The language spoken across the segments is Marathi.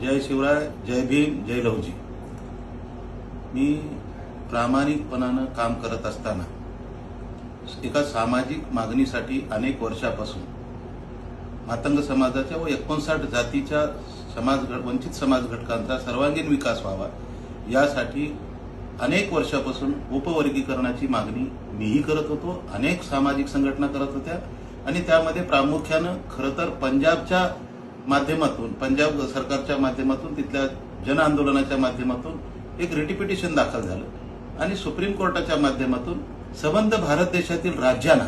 जय शिवराय, जय भीम, जय लवजी. मी प्रामाणिकपणानं काम करत असताना एका सामाजिक मागणीसाठी अनेक वर्षापासून मातंग समाजाच्या व 59 जातीच्या वंचित समाज घटकांचा सर्वांगीण विकास व्हावा यासाठी अनेक वर्षापासून उपवर्गीकरणाची मागणी मीही करत होतो, अनेक सामाजिक संघटना करत होत्या आणि त्यामध्ये प्रामुख्यानं खरं तर पंजाबच्या माध्यमातून, पंजाब सरकारच्या माध्यमातून, तिथल्या जन आंदोलनाच्या माध्यमातून एक रिट पिटिशन दाखल झालं आणि सुप्रीम कोर्टाच्या माध्यमातून संबंध भारत देशातील राज्यांना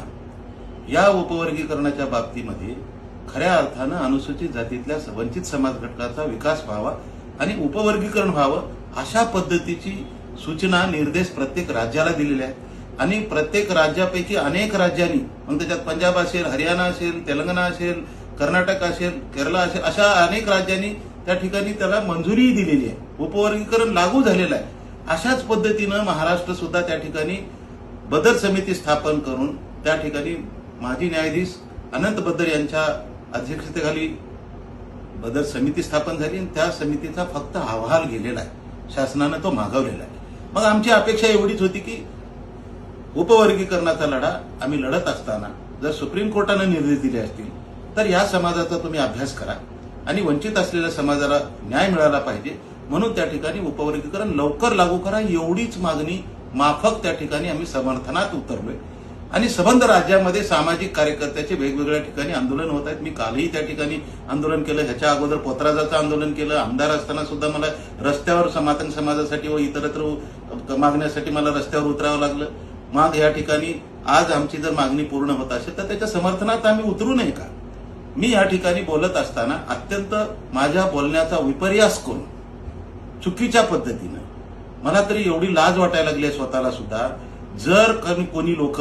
या उपवर्गीकरणाच्या बाबतीमध्ये खऱ्या अर्थानं अनुसूचित जातीतल्या वंचित समाज घटकाचा विकास व्हावा आणि उपवर्गीकरण व्हावं अशा पद्धतीची सूचना, निर्देश प्रत्येक राज्याला दिलेले आहेत आणि प्रत्येक राज्यापैकी अनेक राज्यांनी, मग त्याच्यात पंजाब असेल, हरियाणा असेल, तेलंगणा असेल, कर्नाटक असेल, केरळ असेल, अशा अनेक राज्यांनी त्या ठिकाणी त्याला मंजुरीही दिलेली आहे, उपवर्गीकरण लागू झालेलं आहे. अशाच पद्धतीनं महाराष्ट्र सुद्धा त्या ठिकाणी बदल समिती स्थापन करून त्या ठिकाणी माजी न्यायाधीश अनंत बद्दर यांच्या अध्यक्षतेखाली बदल समिती स्थापन झाली आणि त्या समितीचा फक्त अहवाल गेलेला आहे, शासनानं तो मागवलेला आहे. मग आमची अपेक्षा एवढीच होती की उपवर्गीकरणाचा लढा आम्ही लढत असताना जर सुप्रीम कोर्टानं निर्देश दिले असतील तर या समाजाचा तुम्ही अभ्यास करा आणि वंचित असलेल्या समाजाला न्याय मिळाला पाहिजे, म्हणून त्या ठिकाणी उपवर्गीकरण लवकर लागू करा एवढीच मागणी माफक त्या ठिकाणी आम्ही समर्थनात उतरलोय. आणि संबंध राज्यामध्ये सामाजिक कार्यकर्त्याचे वेगवेगळ्या ठिकाणी आंदोलन होत आहेत. मी कालही त्या ठिकाणी आंदोलन केलं, ह्याच्या अगोदर पोतराजाचं आंदोलन केलं. आमदार असताना सुद्धा मला रस्त्यावर मातंग समाजासाठी व इतरत्र मागण्यासाठी मला रस्त्यावर उतरावं लागलं. मग या ठिकाणी आज आमची जर मागणी पूर्ण होत असेल तर त्याच्या समर्थनात आम्ही उतरू नये का? मी या ठिकाणी बोलत असताना अत्यंत माझ्या बोलण्याचा विपर्यास करून चुकीच्या पद्धतीनं मला तरी एवढी लाज वाटायला लागली आहे स्वतःला सुद्धा. जर कोणी लोक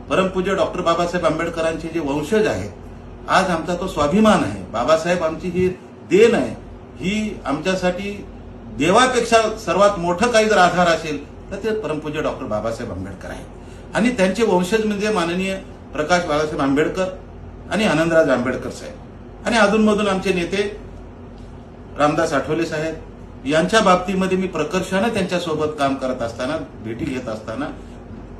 परमपूज्य डॉक्टर बाबासाहेब आंबेडकरांचे जे वंशज आहेत, आज आमचा तो स्वाभिमान आहे, बाबासाहेब आमची ही देण आहे, ही आमच्यासाठी देवापेक्षा सर्वात मोठं काही जर आधार असेल तर ते परमपूज्य डॉक्टर बाबासाहेब आंबेडकर आहेत आणि त्यांचे वंशज म्हणजे माननीय प्रकाश बाबासाहेब आंबेडकर आणि आनंदराज आंबेडकर साहेब आणि अधूनमधून आमचे नेते रामदास आठवले साहेब यांच्या बाबतीमध्ये मी प्रकर्षाने त्यांच्यासोबत काम करत असताना, भेटी घेत असताना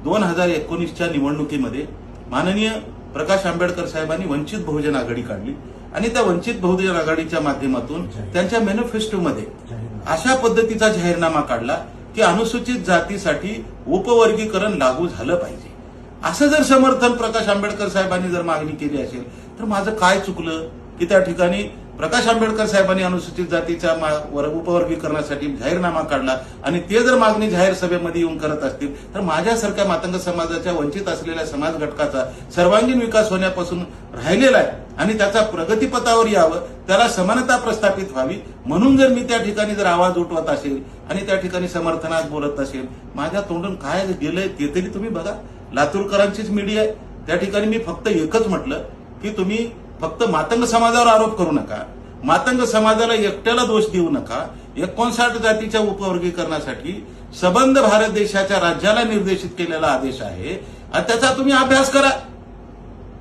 2019च्या निवडणुकीमध्ये माननीय प्रकाश आंबेडकर साहेबांनी वंचित बहुजन आघाडी काढली आणि त्या वंचित बहुजन आघाडीच्या माध्यमातून त्यांच्या मॅनिफेस्टोमध्ये अशा पद्धतीचा जाहीरनामा काढला की अनुसूचित जातीसाठी उपवर्गीकरण लागू झालं पाहिजे. असं जर समर्थन प्रकाश आंबेडकर साहेबांनी जर मागणी केली असेल तर माझं काय चुकलं की त्या ठिकाणी प्रकाश आंबेडकर साहेबांनी अनुसूचित जातीच्या उपवर्गीकरणासाठी जाहीरनामा काढला आणि ते जर मागणी जाहीर सभेमध्ये येऊन करत असतील तर माझ्यासारख्या मातंग समाजाच्या वंचित असलेल्या समाज घटकाचा सर्वांगीण विकास होण्यापासून राहिलेला आहे आणि त्याचा प्रगतीपथावर यावं, त्याला समानता प्रस्थापित व्हावी म्हणून जर मी त्या ठिकाणी जर आवाज उठवत असेल आणि त्या ठिकाणी समर्थनात बोलत असेल, माझ्या तोंडून काय गेलंय ते तरी तुम्ही बघा. लातूरकरांचीच मीडिया आहे, त्या ठिकाणी मी फक्त एकच म्हटलं की तुम्ही फक्त मातंग समाजावर आरोप करू नका, मातंग समाजाला एकट्याला दोष देऊ नका. 59 जातीच्या उपवर्गीकरणासाठी संबंध भारत देशाच्या राज्याला निर्देशित केलेला आदेश आहे आणि त्याचा तुम्ही अभ्यास करा.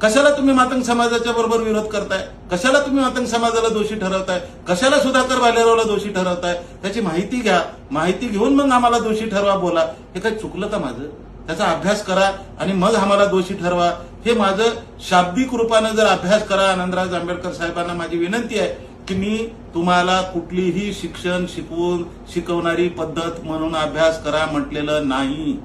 कशाला तुम्ही मातंग समाजाच्या बरोबर विरोध करताय? कशाला तुम्ही मातंग समाजाला दोषी ठरवताय? कशाला सुधाकर भालेरावला दोषी ठरवताय? त्याची माहिती घ्या, माहिती घेऊन मग आम्हाला दोषी ठरवा, बोला. हे काय चुकलं का माझं? त्याचा अभ्यास करा आणि मग आम्हाला दोषी ठरवा. हे माझं शाब्दिक रूपानं जर अभ्यास करा. आनंदराज आंबेडकर साहेबांना माझी विनंती आहे की मी तुम्हाला कुठलीही शिक्षण शिकवणारी पद्धत म्हणून अभ्यास करा म्हटलेलं नाही.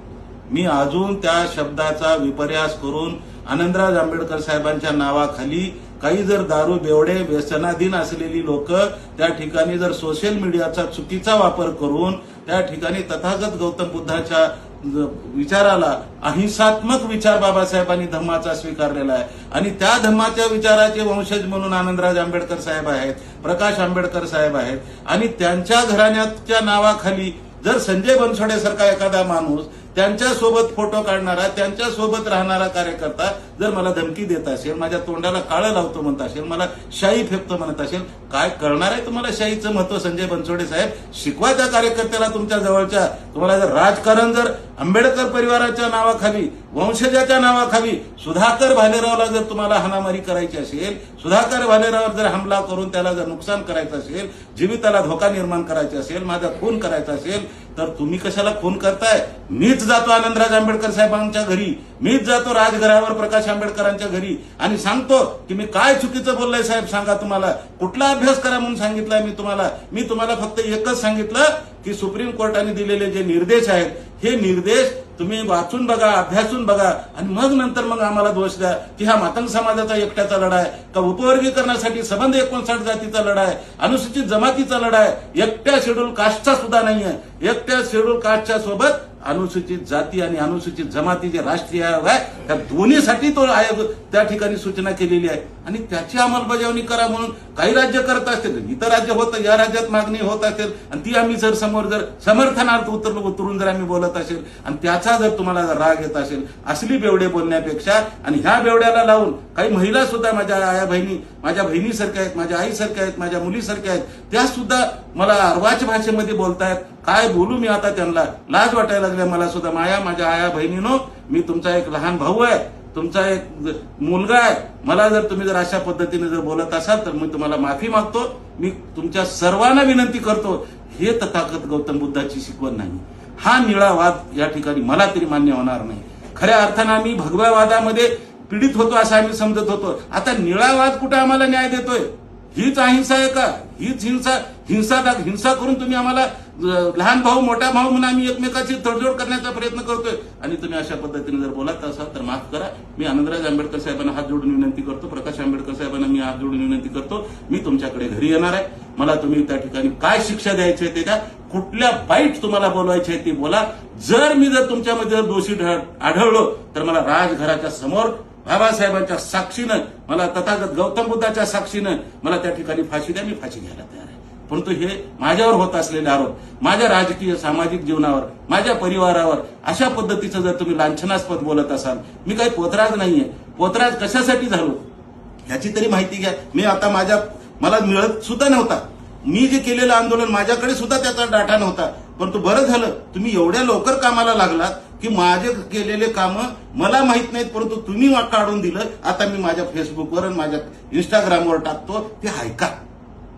मी अजून त्या शब्दाचा विपर्यास करून आनंदराज आंबेडकर साहेबांच्या नावाखाली काही जर दारू बेवडे व्यसनाधीन असलेली लोक त्या ठिकाणी जर सोशल मीडियाचा चुकीचा वापर करून त्या ठिकाणी तथागत गौतम बुद्धाच्या विचाराला अहिंसात्मक विचार बाबासाहेबांनी धम्माचा स्वीकारलेला आहे आणि त्या धम्माच्या विचाराचे वंशज म्हणून आनंदराज आंबेडकर साहेब आहेत, प्रकाश आंबेडकर साहेब आहेत आणि त्यांच्या घराण्याच्या नावाखाली जर संजय बनसोडेसारखा एखादा माणूस त्यांच्यासोबत फोटो काढणारा, त्यांच्यासोबत राहणारा कार्यकर्ता जर मला धमकी देत असेल, माझ्या तोंडाला काळं लावतो म्हणत असेल, मला शाई फेकतो म्हणत असेल, काय कळणार आहे तुम्हाला शाईचं महत्व? संजय बनसोडे साहेब, शिकवा त्या कार्यकर्त्याला तुमच्या जवळच्या. तुम्हाला जर राजकारण जर आंबेडकर परिवाराच्या नावाखाली, वंशजाच्या नावाखाली सुधाकर भालेरावला जर तुम्हाला हाणामारी करायची असेल, सुधाकर भालेराववर जर हमला करून त्याला जर नुकसान करायचं असेल, जीविताला धोका निर्माण करायचा असेल, माझा खून करायचा असेल, तर तुम्ही कशाला खून करताय? मीच जातो आनंदराज आंबेडकर साहेबांच्या घरी, मीच जातो राजघरावर प्रकाश आंबेडकरांच्या घरी आणि सांगतो की मी काय चुकीचं बोललोय साहेब, सांगा तुम्हाला. कुठला अभ्यास करा म्हणून सांगितलाय मी तुम्हाला? मी तुम्हाला फक्त एकच सांगितलं की सुप्रीम कोर्टाने दिलेले जे निर्देश आहेत, हे निर्देश तुम्ही वाचून बघा, अभ्यासून बघा आणि मग आम्हाला दोष द्या की हा मातंग समाजाचा एकट्याचा लढा आहे का उपवर्गीकरणासाठी सबंध 59 जातीचा लढा आहे, अनुसूचित जमातीचा लढा आहे, एकट्या शेड्यूल कास्टचा सुद्धा नाहीये. एकट्या शेड्यूल कास्टच्या सोबत अनुसूचित जाती आणि अनुसूचित जमाती जे राष्ट्रीय आयोग आहे, त्या दोन्हीसाठी तो आयोग त्या ठिकाणी सूचना केलेली आहे आणि त्याची अंमलबजावणी करा म्हणून काही राज्य करत असतील, इतर राज्य होतं, या राज्यात मागणी होत असेल आणि ती आम्ही जर समोर जर समर्थनार्थ उतरून जर आम्ही बोलत असेल आणि त्याचा जर तुम्हाला जर राग येत असेल, असली बेवडे बोलण्यापेक्षा आणि ह्या बेवड्याला लावून काही महिला सुद्धा, माझ्या आया बहिणी, माझ्या बहिणीसारख्या आहेत, माझ्या आईसारख्या आहेत, माझ्या मुलीसारख्या आहेत, त्या सुद्धा मला अर्वाच भाषेमध्ये बोलतायत. काय बोलू मी आता? त्यांना लाज वाटायला लागल्या मला सुद्धा. माझ्या आया बहिणीनो, मी तुमचा एक लहान भाऊ आहे, तुमचा एक मुलगा आहे. मला जर तुम्ही जर अशा पद्धतीने जर बोलत असाल तर मी तुम्हाला माफी मागतो. मी तुमच्या सर्वांना विनंती करतो, हे तथागत गौतम बुद्धाची शिकवण नाही. हा निळा वाद या ठिकाणी मला तरी मान्य होणार नाही. खऱ्या अर्थानं आम्ही भगव्या वादामध्ये पीडित होतो असं आम्ही समजत होतो. आता निळा वाद कुठे आम्हाला न्याय देतोय? हीच अहिंसा आहे का? हीच हिंसा करून तुम्ही आम्हाला लहान भाऊ मोठा भाऊ म्हणून आम्ही एकमेकाची तडजोड करण्याचा प्रयत्न करतोय आणि तुम्ही अशा पद्धतीने जर बोलत असाल तर माफ करा. मी आनंदराज आंबेडकर साहेबांना हात जोडून विनंती करतो, प्रकाश आंबेडकर साहेबांना मी हात जोडून विनंती करतो, मी तुमच्याकडे घरी येणार आहे. मला तुम्ही त्या ठिकाणी काय शिक्षा द्यायची आहे ते द्या, कुठल्या बाईट तुम्हाला बोलवायची आहे ती बोला. जर तुमच्यामध्ये जर दोषी आढळलो तर मला राजघराच्या समोर बाबासाहेबांच्या साक्षीनं, मला तथागत गौतम बुद्धाच्या साक्षीनं मला त्या ठिकाणी फाशी द्या, मी फाशी घ्यायला तयार आहे. परंतु हे माझ्यावर होत असलेले आरोप, माझ्या राजकीय सामाजिक जीवनावर, माझ्या परिवारावर अशा पद्धतीचं जर तुम्ही लांछनास्पद बोलत असाल, मी काही पोतराज नाहीये. पोतराज कशासाठी झालो याची तरी माहिती घ्या. मी आता मला मिळत सुद्धा नव्हता. मी जे केलेलं आंदोलन माझ्याकडे सुद्धा त्याचा डाटा नव्हता. परंतु बरं झालं तुम्ही एवढ्या लवकर कामाला लागलात की माझे केलेले कामं मला माहित नाहीत, परंतु तुम्ही काढून दिलं. आता मी माझ्या फेसबुकवर आणि माझ्या इंस्टाग्रामवर टाकतो, ते ऐका.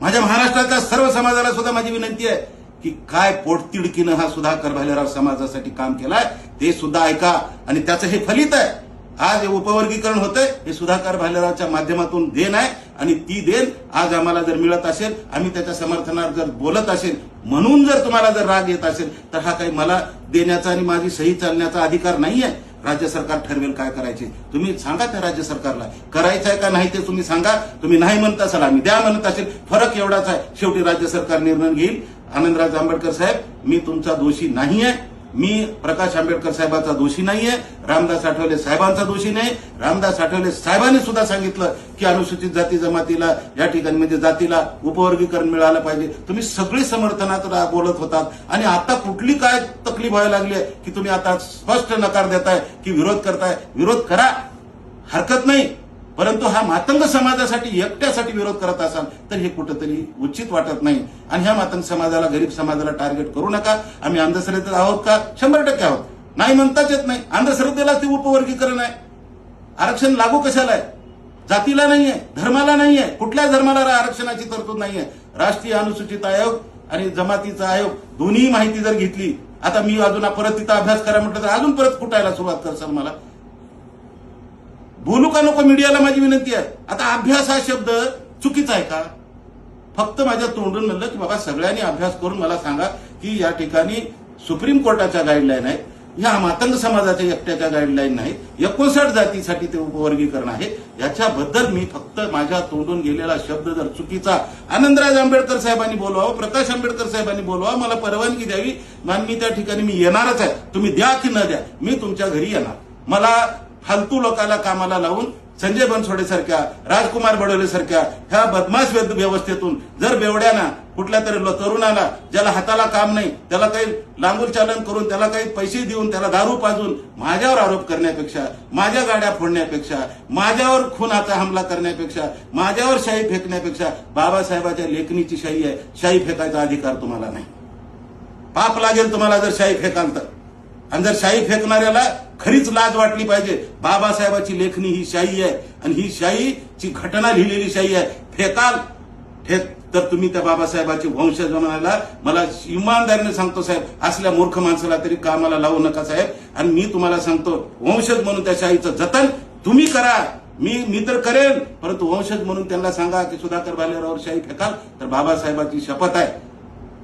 माझ्या महाराष्ट्राच्या सर्व समाजाला सुद्धा माझी विनंती आहे की काय पोटतिडकीनं हा सुधाकर भालेराव समाजासाठी काम केलाय ते सुद्धा ऐका आणि त्याचं हे फलित आहे. आज हे उपवर्गीकरण होतंय, हे सुधाकर भालेरावच्या माध्यमातून देण आहे आणि ती देण आज आम्हाला जर मिळत असेल, आम्ही त्याच्या समर्थनार्थ जर बोलत असेल म्हणून जर तुम्हाला जर राग येत असेल तर हा काही मला देण्याचा आणि माझी सही चालण्याचा अधिकार नाहीये. राज्य सरकार ठरवेल काय करायचे. तुम्ही सांगा त्या राज्य सरकारला करायचं आहे का नाही ते तुम्ही सांगा. तुम्ही नाही म्हणत असाल, आम्ही द्या म्हणत असेल, फरक एवढाच आहे. शेवटी राज्य सरकार निर्णय घेईल. आनंदराज आंबेडकर साहेब, मी तुमचा दोषी नाहीये. मी प्रकाश आंबेडकर साहेबांचा दोषी नाहीये, रामदास आठवले साहेबांचा दोषी नाही. रामदास आठवले साहेबांनी सुद्धा सांगितलं की अनुसूचित जाती जमातीला या ठिकाणी म्हणजे जातीला उपवर्गीकरण मिळालं पाहिजे. तुम्ही सगळी समर्थनात बोलत होतात आणि आता कुठली काय तकलीफ व्हायला लागली आहे की तुम्ही आता स्पष्ट नकार देताय की विरोध करताय. विरोध करा, हरकत नाही, परंतु हा मातंग समाजासाठी एकट्यासाठी विरोध करत असाल तर हे कुठंतरी उचित वाटत नाही. आणि ह्या मातंग समाजाला, गरीब समाजाला टार्गेट करू नका. आम्ही अंधश्रद्धेत आहोत का? 100% आहोत. नाही म्हणताच येत नाही. अंधश्रद्धेला ते उपवर्गीकरण आहे. आरक्षण लागू कशाला आहे? जातीला नाहीये, धर्माला नाहीये, कुठल्या धर्माला आरक्षणाची तरतूद नाहीये. राष्ट्रीय अनुसूचित आयोग आणि जमातीचा आयोग दोन्ही माहिती जर घेतली, आता मी अजून परत तिथं अभ्यास करा म्हटलं तर अजून परत कुटायला सुरुवात करसाल. मला बोलू का नको मीडियाला माझी विनंती आहे. आता अभ्यास हा शब्द चुकीचा आहे का? फक्त माझ्या तोंडून म्हणलं की बाबा सगळ्यांनी अभ्यास करून मला सांगा की या ठिकाणी सुप्रीम कोर्टाच्या गाईडलाईन आहेत, ह्या मातंग समाजाच्या एकट्याच्या गाईडलाईन नाहीत, 59 जातीसाठी ते उपवर्गीकरण आहे. याच्याबद्दल मी फक्त माझ्या तोंडून गेलेला शब्द जर चुकीचा, आनंदराज आंबेडकर साहेबांनी बोलवावं, प्रकाश आंबेडकर साहेबांनी बोलवावं, मला परवानगी द्यावी, मी त्या ठिकाणी मी येणारच आहे. तुम्ही द्या की न द्या, मी तुमच्या घरी येणार. मला फालतू लोकांना कामाला लावून संजय बनसोडे सारख्या, राजकुमार बडोले सारख्या ह्या बदमाश व्यवस्थेतून जर बेवड्याना कुठल्या तरी तरुणाला ज्याला हाताला काम नाही, त्याला काही लांगूल चालन करून, त्याला काही पैसे देऊन, त्याला दारू पाजून माझ्यावर आरोप करण्यापेक्षा, माझ्या गाड्या फोडण्यापेक्षा, माझ्यावर खुनाचा हमला करण्यापेक्षा, माझ्यावर शाई फेकण्यापेक्षा, बाबासाहेबाच्या लेखणीची शाई आहे, शाई फेकायचा अधिकार तुम्हाला नाही. पाप लागेल तुम्हाला जर शाई फेकाल तर. आणि जर शाई फेकणाऱ्याला खरीच लाज वाटली पाहिजे. बाबासाहेबाची लेखणी ही शाई आहे आणि ही शाईची घटना लिहिलेली शाई आहे. फेकाल तर तुम्ही त्या बाबासाहेबाचे वंशज म्हणायला मला इमानदारीने सांगतो साहेब, असल्या मूर्ख माणसाला तरी कामाला लावू नका साहेब. आणि मी तुम्हाला सांगतो, वंशज म्हणून त्या शाईचं जतन तुम्ही करा. मी तर करेन, परंतु वंशज म्हणून त्यांना सांगा की सुधाकर भालेरावावर शाई फेकाल तर बाबासाहेबाची शपथ आहे,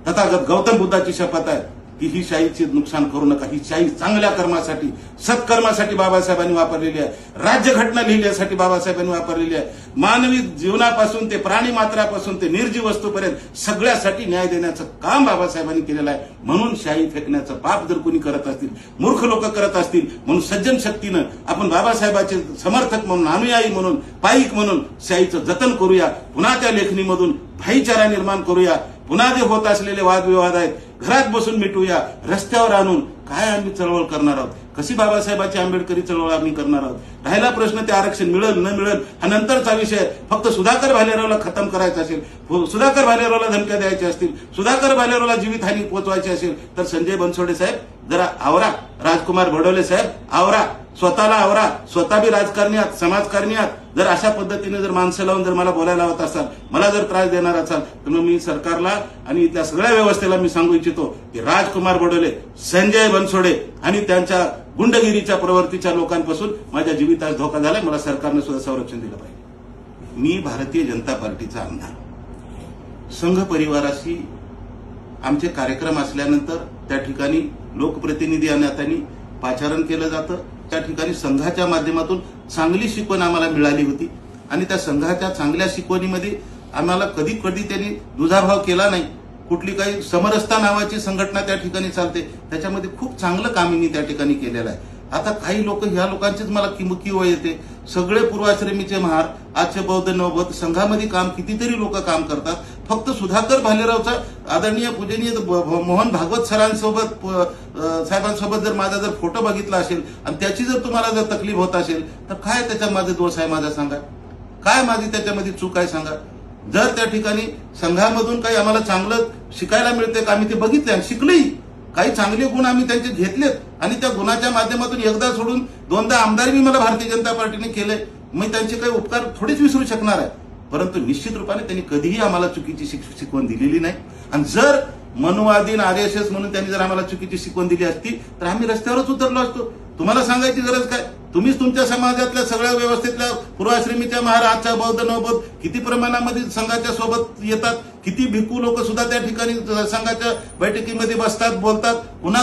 तथागत गौतम बुद्धाची शपथ आहे की ही शाहीचे नुकसान करू नका. ही शाही चांगल्या कर्मासाठी, सत्कर्मासाठी बाबासाहेबांनी वापरलेली आहे. राज्यघटना लिहिण्यासाठी बाबासाहेबांनी वापरलेली आहे. मानवी जीवनापासून ते प्राणी मात्रापासून ते निर्जीव वस्तूपर्यंत सगळ्यासाठी न्याय देण्याचं काम बाबासाहेबांनी केलेलं आहे. म्हणून शाही फेकण्याचं पाप जर कोणी करत असतील, मूर्ख लोक करत असतील, म्हणून सज्जन शक्तीनं आपण बाबासाहेबाचे समर्थक म्हणून, अनुयायी म्हणून, पाईक म्हणून शाहीचं जतन करूया. पुन्हा त्या लेखणीमधून भाईचारा निर्माण करूया. पुन्हा जे होत असलेले वादविवाद आहेत घरात बसून मिटूया. रस्त्यावर आणून काय आम्ही चळवळ करणार आहोत, कशी बाबासाहेबांची आंबेडकरी चळवळ आम्ही करणार आहोत. राहिला प्रश्न ते आरक्षण मिळेल न मिळेल हा नंतरचा विषय. फक्त सुधाकर भालेरावला खतम करायचं असेल, सुधाकर भालेरावला धमक्या द्यायच्या असतील, सुधाकर भालेरावला जीवितहानी पोहोचवायची असेल तर संजय बनसोडे साहेब जरा आवरा. राजकुमार बडोले साहेब आवरा, स्वतःला आवरा. स्वतः बी राजकारणी आहात, समाजकारणी आहात. जर अशा पद्धतीने जर माणसं लावून जर मला बोलायला लावत असाल, मला जर त्रास देणार असाल तर मग मी सरकारला आणि त्या सगळ्या व्यवस्थेला मी सांगू इच्छितो की राजकुमार बडोले, संजय बनसोडे आणि त्यांच्या गुंडगिरीच्या प्रवृत्तीच्या लोकांपासून माझ्या जीवितास धोका झालाय. मला सरकारने सुद्धा संरक्षण दिलं पाहिजे. मी भारतीय जनता पार्टीचा आमदार. संघ परिवाराशी आमचे कार्यक्रम असल्यानंतर त्या ठिकाणी लोकप्रतिनिधी आणि नेत्यांनी पाचारण केलं जातं. त्या ठिकाणी संघाच्या माध्यमातून चांगली शिकवण आम्हाला मिळाली होती आणि त्या संघाच्या चांगल्या शिकवणीमध्ये आम्हाला कधी कधी त्यांनी दुजाभाव केला नाही. कुठली काही समरसता नावाची संघटना त्या ठिकाणी चालते, त्याच्यामध्ये खूप चांगलं काम मी त्या ठिकाणी केलेलं आहे. आता काही लोक, ह्या लोकांचीच मला किंवा येते. सगळे पूर्वाश्रमीचे महार, आजचे बौद्ध नवबौद्ध संघामध्ये काम कितीतरी लोक काम करतात. फक्त सुधाकर भालेरावचा आदरणीय पूजनीय मोहन भागवत सरांसोबत साहेबांसोबत जर माझा जर फोटो बघितला असेल आणि त्याची जर तुम्हाला जर तकलीफ होत असेल तर काय त्याच्यात माझा दोष आहे माझा सांगा, काय माझी त्याच्यामध्ये चूक आहे सांगा. जर त्या ठिकाणी संघामधून काही आम्हाला चांगलं शिकायला मिळते का, आम्ही ते बघितले आणि शिकलोही. काही चांगले गुण आम्ही त्यांचे घेतलेत आणि त्या गुणाच्या माध्यमातून एकदा सोडून दोनदा आमदार मी मला भारतीय जनता पार्टीने केले. मी त्यांचे काही उपकार थोडेच विसरू शकणार आहे, परंतु निश्चित रूपाने त्यांनी कधीही आम्हाला चुकीची शिकवण दिलेली नाही. आणि जर मनुवादीन आरएसएस म्हणून त्यांनी जर आम्हाला चुकीची शिकवण दिली असती तर आम्ही रस्त्यावरच उतरलो असतो. तुम्हाला सांगायची गरज काय, तुम्हीच तुमच्या समाजातल्या सगळ्या व्यवस्थेतल्या पूर्वाश्रमीच्या महाराजच्या बौद्ध नवबौद्ध किती प्रमाणामध्ये संघाच्या सोबत येतात, किती भिक्खू लोक सुद्धा त्या ठिकाणी संघाच्या बैठकीमध्ये बसतात, बोलतात.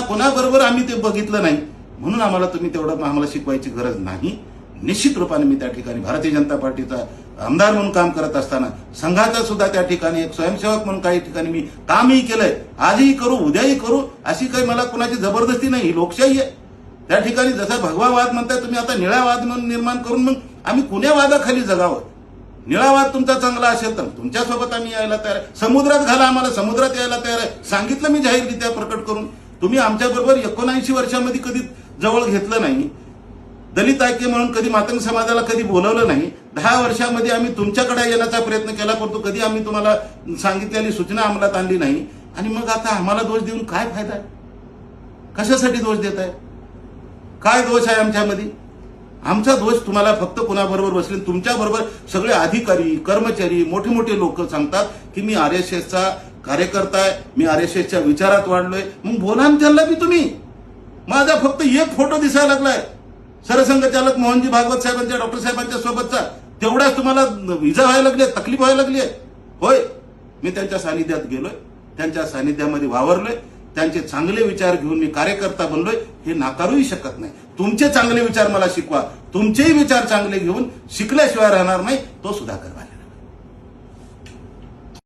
कोणाबरोबर आम्ही ते बघितलं नाही, म्हणून आम्हाला तुम्ही तेवढं आम्हाला शिकवायची गरज नाही. निश्चित रूपाने मी त्या ठिकाणी भारतीय जनता पार्टीचा आमदार म्हणून काम करत असताना संघाचा सुद्धा त्या ठिकाणी एक स्वयंसेवक म्हणून काही ठिकाणी मी कामही केलंय. आजही करू, उद्याही करू, अशी काही मला कुणाची जबरदस्ती नाही. ही लोकशाही आहे. त्या ठिकाणी जसा भगवा वाद म्हणताय तुम्ही, आता निळा वाद म्हणून निर्माण करून मग आम्ही कुण्या वादाखाली जगावं. निळा वाद तुमचा चांगला असेल तर तुमच्यासोबत आम्ही यायला तयार आहे. समुद्रात घाला, आम्हाला समुद्रात यायला तयार आहे. सांगितलं मी जाहीररित्या प्रकट करून. तुम्ही आमच्याबरोबर 79 वर्षामध्ये कधी जवळ घेतलं नाही. दलित ऐक्य म्हणून कधी मातंग समाजाला कधी बोलवलं नाही. 10 वर्षामध्ये आम्ही तुमच्याकडे येण्याचा प्रयत्न केला, परंतु कधी आम्ही तुम्हाला सांगितलेली सूचना अंमलात आणली नाही. आणि मग आता आम्हाला दोष देऊन काय फायदा आहे? कशासाठी दोष देत आहे? काय दोष आहे आमच्यामध्ये? आमचा दोष तुम्हाला फक्त कोणाबरोबर बसले, तुमच्याबरोबर सगळे अधिकारी, कर्मचारी, मोठे मोठे लोक सांगतात की मी आरएसएसचा कार्यकर्ता आहे, मी आरएसएसच्या विचारात वाढलोय. मग बोला त्याला बी तुम्ही. माझा फक्त एक फोटो दिसायला लागलाय सरसंघचालक मोहनजी भागवत साहेबांच्या, डॉक्टर साहेबांच्या सोबतचा, तेवढ्याच तुम्हाला इजा व्हायला लागली, तकलीफ व्हायला लागली आहे. होय, मी त्यांच्या सानिध्यात गेलोय, त्यांच्या सानिध्यामध्ये वावरलोय, त्यांचे चांगले विचार घेऊन मी कार्यकर्ता बनलोय, हे नाकारूही शकत नाही. तुमचे चांगले विचार मला शिकवा, तुमचेही विचार चांगले घेऊन शिकल्याशिवाय राहणार नाही. तो सुधाकर भालेराव.